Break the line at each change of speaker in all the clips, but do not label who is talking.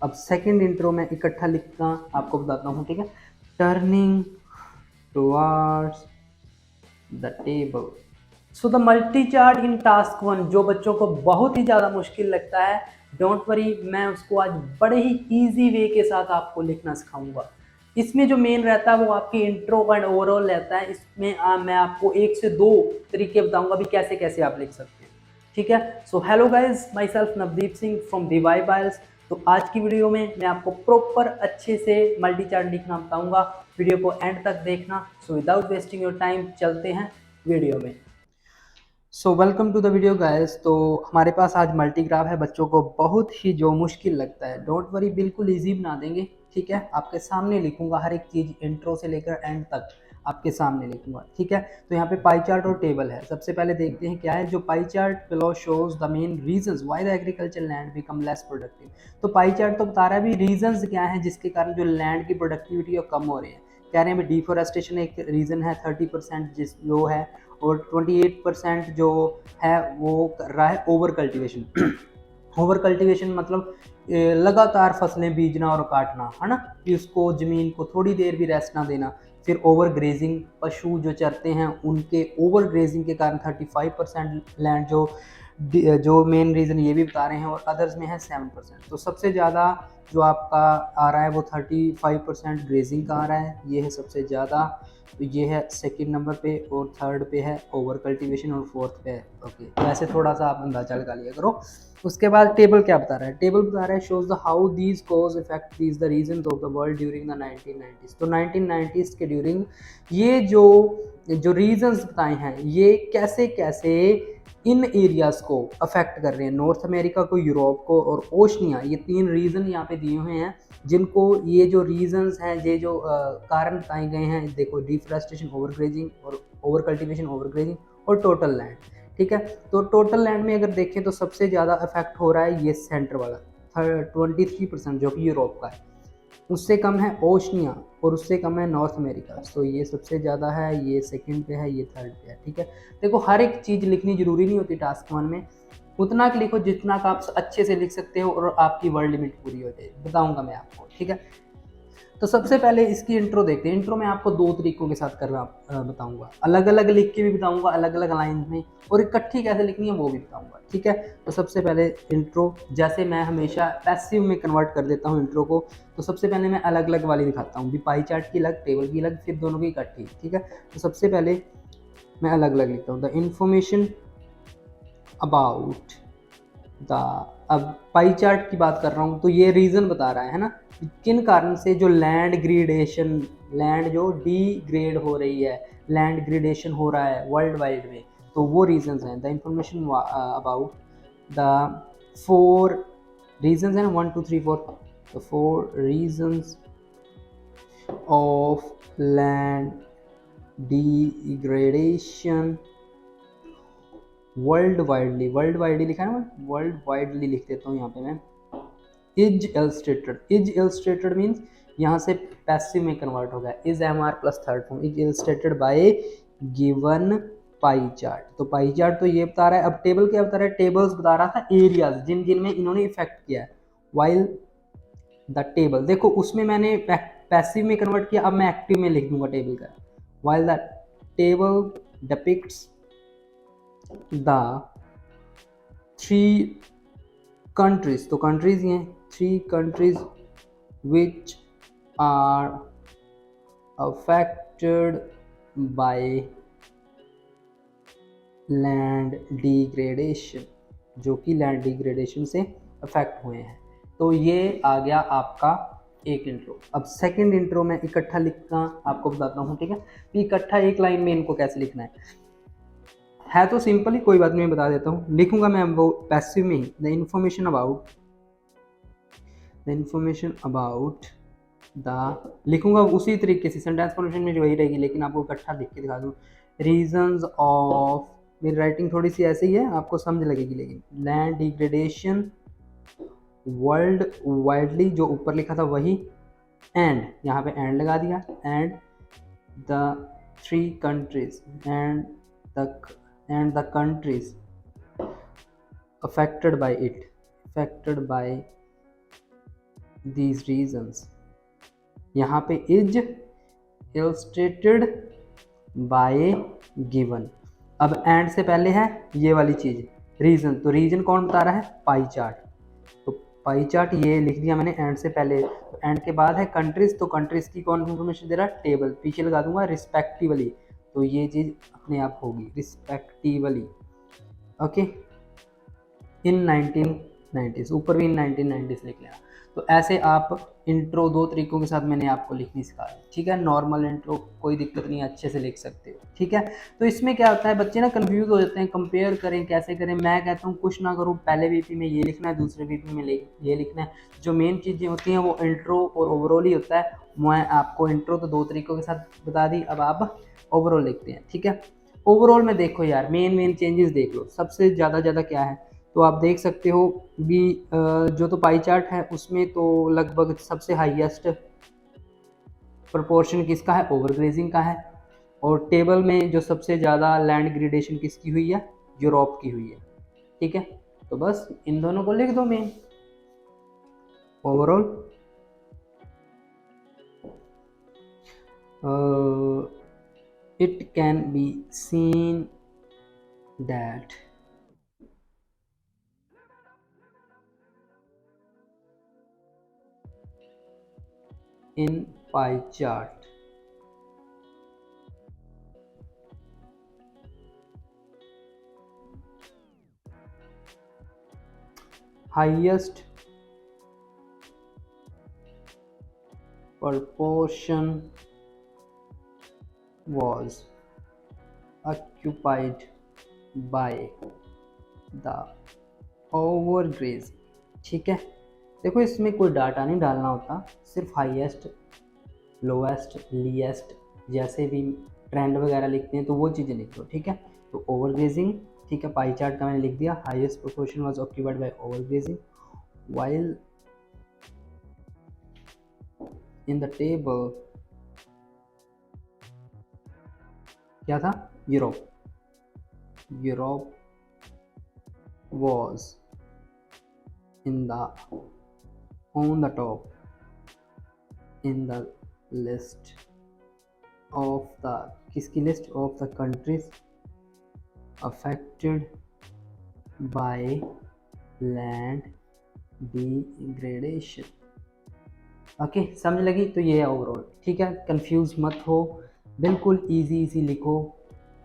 अब second intro में इकट्ठा लिखना आपको बताता हूँ, ठीक है। Turning towards the table. So the multi chart in task one, जो बच्चों को बहुत ही ज़्यादा मुश्किल लगता है, डोंट वरी, मैं उसको आज बड़े ही इजी वे के साथ आपको लिखना सिखाऊंगा। इसमें जो मेन रहता है वो आपकी इंट्रो एंड ओवरऑल रहता है। इसमें मैं आपको एक से दो तरीके बताऊंगा भी कैसे कैसे आप लिख सकते हैं, ठीक है। So hello guys, my self Navdeep Singh from DY Biles. तो आज की वीडियो में मैं आपको प्रॉपर अच्छे से मल्टी चार्ट लिखना बताऊंगा। वीडियो को एंड तक देखना। So without wasting your time चलते हैं वीडियो में। So welcome to the video guys. तो हमारे पास आज मल्टीग्राफ है। बच्चों को बहुत ही जो मुश्किल लगता है, डोंट वरी, बिल्कुल इजी बना देंगे, ठीक है। आपके सामने लिखूंगा हर एक चीज़, इंट्रो से लेकर एंड तक आपके सामने लिखूंगा, ठीक है। तो यहाँ पे पाई चार्ट और टेबल है। सबसे पहले देखते हैं क्या है। जो pie chart below shows the main reasons why the agriculture land become less productive. तो पाई चार्ट तो बता रहा है भी रीजंस क्या है जिसके कारण जो लैंड की प्रोडक्टिविटी है कम हो रही है। कह रहे हैं डिफोरेस्टेशन एक रीज़न है, 30% जिस जो है, और 28% जो है वो कर रहा है ओवर कल्टिवेशन। ओवर कल्टिवेशन मतलब लगातार फसलें बीजना और काटना, है ना, कि उसको ज़मीन को थोड़ी देर भी रेस्ट ना देना। फिर ओवर ग्रेजिंग, पशु जो चरते हैं उनके ओवर ग्रेजिंग के कारण 35% लैंड जो मेन रीज़न ये भी बता रहे हैं, और अदर्स में है 7%। तो सबसे ज़्यादा जो आपका आ रहा है वो 35% ग्रेजिंग का आ रहा है, ये है सबसे ज़्यादा। तो ये है सेकंड नंबर पे, और थर्ड पे है ओवर कल्टीवेशन, और फोर्थ पे है। ओके, तो ऐसे थोड़ा सा आप अंदाजा लगा लिया करो। उसके बाद टेबल क्या बता रहा है। टेबल बता रहा है shows the how these cause effect these the region of the world during the 1990s। तो 1990s के ड्यूरिंग ये जो रीजंस बताए हैं ये कैसे कैसे इन एरियाज को अफेक्ट कर रहे हैं। नॉर्थ अमेरिका को, यूरोप को और ओशनिया, ये तीन रीजन यहाँ पे दिए हुए हैं जिनको ये जो रीजंस हैं, ये जो कारण बताए गए हैं। देखो, डिफोरेस्टेशन, ओवर ग्रेजिंग, और ओवर कल्टीवेशन, ओवर ग्रेजिंग, और टोटल लैंड, ठीक है। तो टोटल लैंड में अगर देखें तो सबसे ज़्यादा इफेक्ट हो रहा है ये सेंटर वाला 23%, जो कि यूरोप का है। उससे कम है ओशनिया, और उससे कम है नॉर्थ अमेरिका। तो ये सबसे ज़्यादा है, ये सेकंड पे है, ये थर्ड पे है, ठीक है। देखो, हर एक चीज़ लिखनी जरूरी नहीं होती टास्क वन में। उतना लिखो जितना का आप अच्छे से लिख सकते हो और आपकी वर्ड लिमिट पूरी हो जाए, बताऊंगा मैं आपको, ठीक है। तो सबसे पहले इसकी इंट्रो देखते हैं। इंट्रो में आपको दो तरीकों के साथ करना बताऊंगा, अलग अलग लिख के भी बताऊंगा, अलग अलग लाइन में, और इकट्ठी कैसे लिखनी है वो भी बताऊंगा, ठीक है। तो सबसे पहले इंट्रो, जैसे मैं हमेशा पैसिव में कन्वर्ट कर देता हूँ इंट्रो को। तो सबसे पहले मैं अलग अलग वाली दिखाता हूँ, भी पाई चार्ट की अलग, टेबल की अलग, फिर दोनों की इकट्ठी, ठीक है। तो सबसे पहले मैं अलग अलग लिखता हूँ। द इंफॉर्मेशन अबाउट द, अब पाई चार्ट की बात कर रहा हूँ तो ये रीज़न बता रहा है ना, किन कारण से जो लैंड ग्रेडेशन, लैंड जो डीग्रेड हो रही है, लैंड ग्रेडेशन हो रहा है वर्ल्ड वाइड में। तो वो रीजंस हैं। The information about the four reasons हैं, 1 2 3 4, the four reasons of land degradation world widely. World widely लिखा है ना, वर्ल्ड वाइडली लिख देता हूँ यहाँ पे मैं। Is illustrated, is illustrated means यहाँ से पैसिव में कन्वर्ट हो गया। Is MR plus third form, is illustrated bye given pie chart. तो पाई चार्ट तो ये बता रहा है। अब टेबल क्या बता रहा है। टेबल्स बता रहा था एरियाज जिन जिन में इन्होंने इफेक्ट किया है। वाइल द टेबल, देखो उसमें मैंने पैसिव में कन्वर्ट किया, अब मैं एक्टिव में लिख दूंगा टेबल का। While the table depicts the three countries, तो कंट्रीज ये हैं, three countries which are affected by land degradation, जो कि लैंड डिग्रेडेशन से अफेक्ट हुए हैं। तो ये आ गया आपका एक इंट्रो। अब सेकंड इंट्रो में इकट्ठा लिखना आपको बताता हूँ, ठीक है। तो इकट्ठा एक लाइन में इनको कैसे लिखना है तो सिंपल ही, कोई बात नहीं, मैं बता देता हूँ। लिखूंगा मैं वो पैसिव में ही। द इंफॉर्मेशन अबाउट द, लिखूंगा उसी तरीके से, सेंटेंस फॉर्मेशन में जो वही रहेगी, लेकिन आपको इकट्ठा लिख के दिखा दूँ। रीजंस ऑफ, मेरी राइटिंग थोड़ी सी ऐसे ही है, आपको समझ लगेगी, लेकिन लैंड डिग्रेडेशन वर्ल्ड वाइडली, जो ऊपर लिखा था वही, एंड यहाँ पे एंड लगा दिया, and the three countries, and the countries affected by it, affected by these reasons. यहाँ पे इज illustrated by given. अब एंड से पहले है ये वाली चीज रीजन, तो रीजन कौन बता रहा है? Pie chart. तो पाई चार्ट ये लिख दिया मैंने एंड से पहले। तो एंड के बाद है कंट्रीज, तो कंट्रीज की कौन इन्फॉर्मेशन दे रहा है? टेबल। पीछे लगा दूंगा रिस्पेक्टिवली, तो ये चीज अपने आप होगी रिस्पेक्टिवली। ओके, इन 1990s, ऊपर भी इन 1990s लिख लेना। तो ऐसे आप इंट्रो दो तरीकों के साथ मैंने आपको लिखनी सिखा दी, ठीक है। नॉर्मल इंट्रो कोई दिक्कत नहीं है, अच्छे से लिख सकते हो, ठीक है। तो इसमें क्या होता है, बच्चे ना कंफ्यूज हो जाते हैं, कंपेयर करें कैसे करें। मैं कहता हूँ कुछ ना करूँ, पहले वीपी में ये लिखना है, दूसरे वीपी में ये लिखना है। जो मेन चीज़ें होती हैं वो इंट्रो और ओवरऑल ही होता है। मैं आपको इंट्रो तो दो तरीकों के साथ बता दी, अब आप ओवरऑल लिखते हैं, ठीक है। ओवरऑल में देखो यार, मेन चेंजेस देख लो, सबसे ज़्यादा क्या है। तो आप देख सकते हो भी जो तो पाई चार्ट है उसमें तो लगभग सबसे हाईएस्ट प्रोपोर्शन किसका है? ओवरग्रेजिंग का है। और टेबल में जो सबसे ज़्यादा लैंड ग्रेडेशन किसकी हुई है? यूरोप की हुई है, ठीक है। तो बस इन दोनों को लिख दो main. Overall it can be seen that in pie chart highest proportion was occupied by the overgrazing, ठीक है। देखो इसमें कोई डाटा नहीं डालना होता, सिर्फ हाईएस्ट, लोएस्ट, लीएस्ट जैसे भी ट्रेंड वगैरह लिखते हैं तो वो चीज़ें लिख दो, ठीक है। तो ओवरग्रेजिंग, ठीक है, पाई चार्ट का मैंने लिख दिया, highest proportion was occupied by overgrazing while in the table क्या था? Europe was in the on the top in the list of the किसकी list? Of the countries affected by land degradation। Okay, समझ लगी? तो ये है overall, ठीक है। कंफ्यूज मत हो, बिल्कुल इजी लिखो,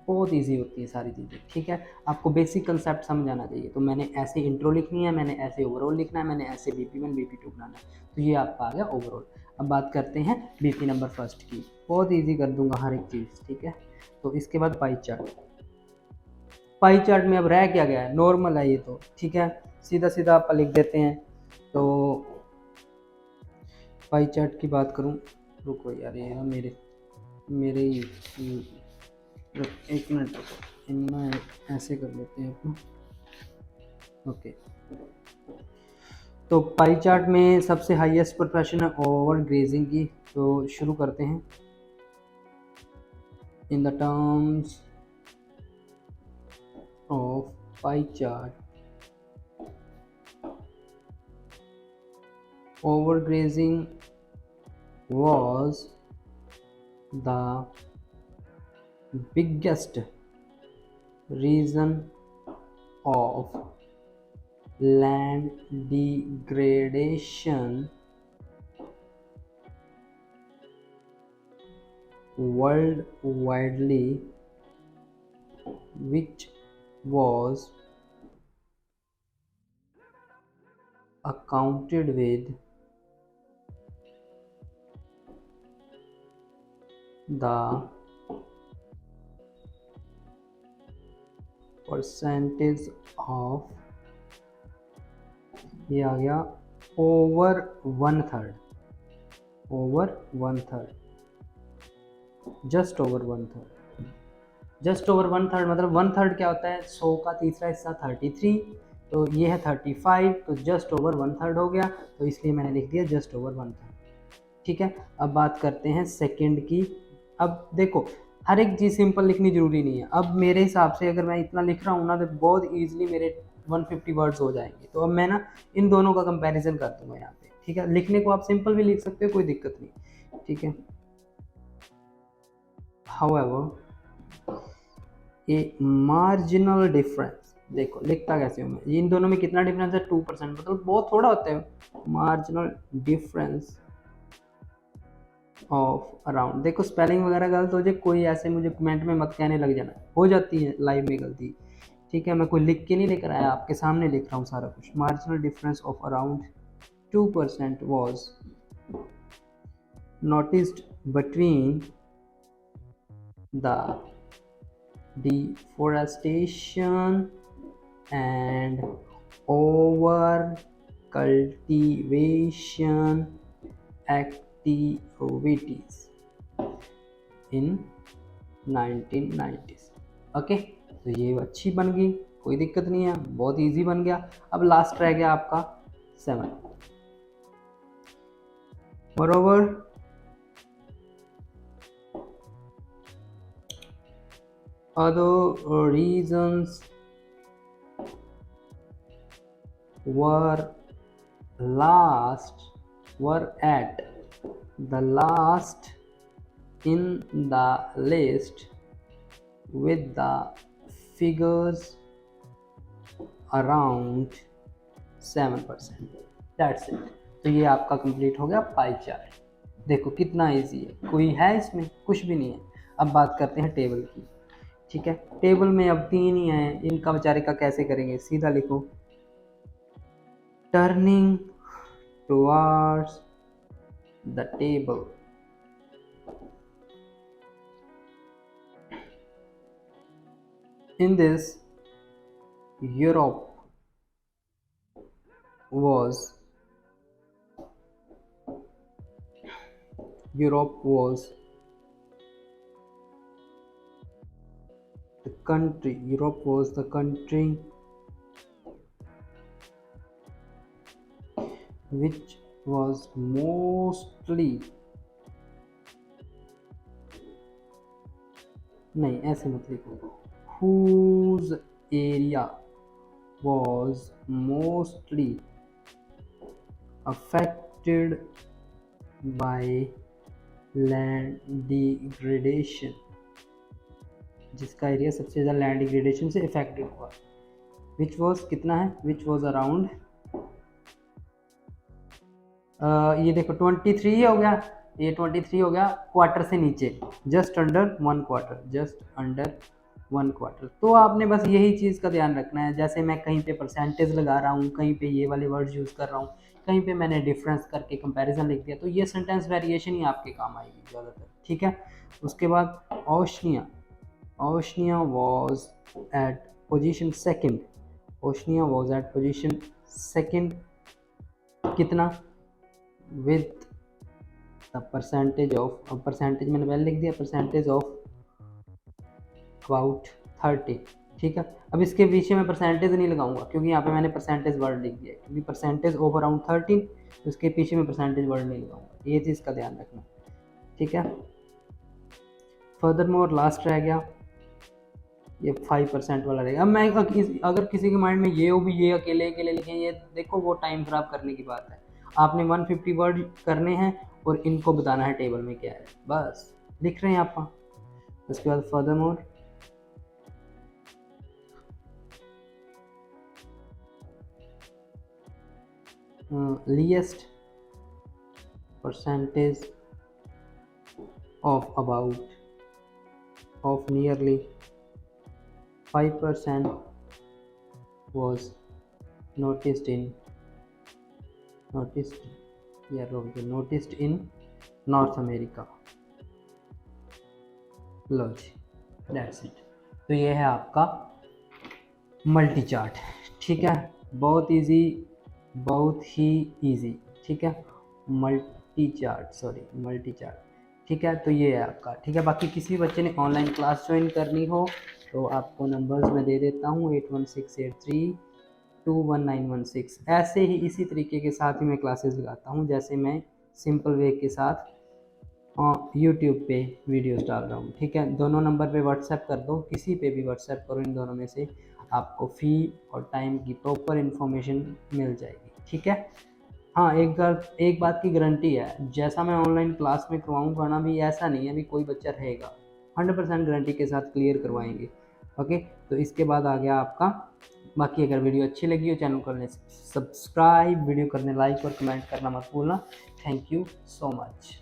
बहुत इजी होती है सारी चीज़ें, ठीक है। आपको बेसिक कंसेप्ट समझ आना चाहिए। तो मैंने ऐसे इंट्रो लिखनी है, मैंने ऐसे ओवरऑल लिखना है, मैंने ऐसे BP1 BP2 बनाना है, तो ये आपका आ गया ओवरऑल। अब बात करते हैं BP नंबर फर्स्ट की, बहुत ईजी कर दूंगा हर एक चीज़, ठीक है। तो इसके बाद पाई चार्ट। पाई चार्ट में अब रह क्या गया है? नॉर्मल है ये तो, ठीक है, सीधा आप लिख देते हैं। तो पाई चार्ट की बात करूं, रुको यार, ये ना मेरे ही एक मिनट, इनमें ऐसे कर लेते हैं अपना। ओके, तो पाई चार्ट में सबसे हाईएस्ट प्रोपोर्शन है ओवर ग्रेजिंग की। तो शुरू करते हैं। In the terms of pie chart, overgrazing was the biggest reason of land degradation worldwide, which was accounted with the percentage of, ये आ गया over one third, just over one third मतलब one third क्या होता है? 100 का तीसरा हिस्सा 33, तो ये है 35, तो जस्ट ओवर वन थर्ड हो गया, तो इसलिए मैंने लिख दिया जस्ट ओवर वन थर्ड, ठीक है। अब बात करते हैं सेकंड की। अब देखो हर एक चीज़ सिंपल लिखनी जरूरी नहीं है। अब मेरे हिसाब से अगर मैं इतना लिख रहा हूँ ना, तो बहुत ईजिली मेरे 150 वर्ड्स हो जाएंगे। तो अब मैं ना इन दोनों का कंपैरिजन कर दूंगा यहाँ पे। ठीक है। लिखने को आप सिंपल भी लिख सकते हो, कोई दिक्कत नहीं, ठीक है। हाउएवर ए मार्जिनल डिफरेंस, देखो लिखता कैसे हूँ मैं, इन दोनों में कितना डिफरेंस है 2%, मतलब बहुत थोड़ा होता है। मार्जिनल डिफरेंस ऑफ अराउंड, देखो स्पेलिंग वगैरह गलत हो जाए, कोई ऐसे मुझे कमेंट में मत कहने लग जाना, हो जाती है लाइव में गलती, ठीक है। मैं कोई लिख के नहीं लेकर आया, आपके सामने लिख रहा हूँ सारा कुछ। Marginal difference of around 2% was noticed between the deforestation and over cultivation activities in 1990s। Okay, तो ये अच्छी बन गई, कोई दिक्कत नहीं है, बहुत इजी बन गया। अब लास्ट रह गया आपका 7। Moreover other reasons were at the last in the list with the figures around 7%। That's it। तो ये आपका कंप्लीट हो गया पाई चार्ट। देखो कितना इजी है, कोई है इसमें कुछ भी नहीं है। अब बात करते हैं टेबल की, ठीक है। टेबल में अब 3 ही हैं, इनका बेचारे का कैसे करेंगे, सीधा लिखो turning towards the table. In this, Europe was the country. Europe was the country which was mostly, नहीं ऐसे मत लिखो, whose area was mostly affected by land degradation, जिसका एरिया सबसे ज़्यादा लैंड डिग्रेडेशन से इफेक्टेड हुआ। विच वॉज कितना है, विच वॉज अराउंड, ये देखो 23 हो गया, ये 23 हो गया क्वार्टर से नीचे, just under 1 quarter, just under 1 quarter. तो आपने बस यही चीज़ का ध्यान रखना है, जैसे मैं कहीं पे परसेंटेज लगा रहा हूँ, कहीं पे ये वाले वर्ड्स यूज़ कर रहा हूँ, कहीं पे मैंने डिफरेंस करके कंपैरिजन लिख दिया, तो ये सेंटेंस वेरिएशन ही आपके काम आएगी ज़्यादातर, ठीक है। उसके बाद Oceania was at position second, Oceania was at position second, कितना, विथ द परसेंटेज ऑफ, अब परसेंटेज मैंने पहले लिख दिया, परसेंटेज ऑफ अबाउट 30, ठीक है। अब इसके पीछे मैं परसेंटेज नहीं लगाऊंगा क्योंकि यहाँ पे मैंने परसेंटेज वर्ड लिख दिया, क्योंकि परसेंटेज ऑफ अराउंड 13, तो इसके पीछे मैं परसेंटेज वर्ड नहीं लगाऊंगा, ये चीज़ का ध्यान रखना, ठीक है। फर्दर मोर लास्ट रह गया ये 5% वाला रहेगा। अब मैं अगर किसी के माइंड में ये हो भी ये अकेले अकेले लिखें, ये देखो वो टाइम ख़राब करने की बात है। आपने 150 वर्ड करने हैं और इनको बताना है टेबल में क्या है, बस लिख रहे हैं आप। उसके बाद further more least percentage of about of nearly 5% was noticed in North America। लो जी, दैट्स इट। तो ये है आपका मल्टी चार्ट, ठीक है। बहुत इजी, बहुत ही इजी, ठीक है। मल्टी चार्ट, ठीक है। तो ये है आपका, ठीक है। बाकी किसी बच्चे ने ऑनलाइन क्लास ज्वाइन करनी हो तो आपको नंबर्स मैं दे देता हूँ 8168321916। ऐसे ही इसी तरीके के साथ ही मैं क्लासेस लगाता हूँ, जैसे मैं सिंपल वे के साथ यूट्यूब पे वीडियोस डाल रहा हूँ, ठीक है। दोनों नंबर पे व्हाट्सएप कर दो, किसी पे भी व्हाट्सएप करो, इन दोनों में से आपको फ़ी और टाइम की प्रॉपर इन्फॉर्मेशन मिल जाएगी, ठीक है। हाँ, एक बात की गारंटी है, जैसा मैं ऑनलाइन क्लास में करवाऊँगा ना भी, ऐसा नहीं है अभी कोई बच्चा रहेगा, 100% गारंटी के साथ क्लियर करवाएंगे। ओके, तो इसके बाद आ गया आपका, बाकी अगर वीडियो अच्छी लगी हो चैनल को करने सब्सक्राइब, वीडियो करने लाइक और कमेंट करना मत भूलना। Thank you so much.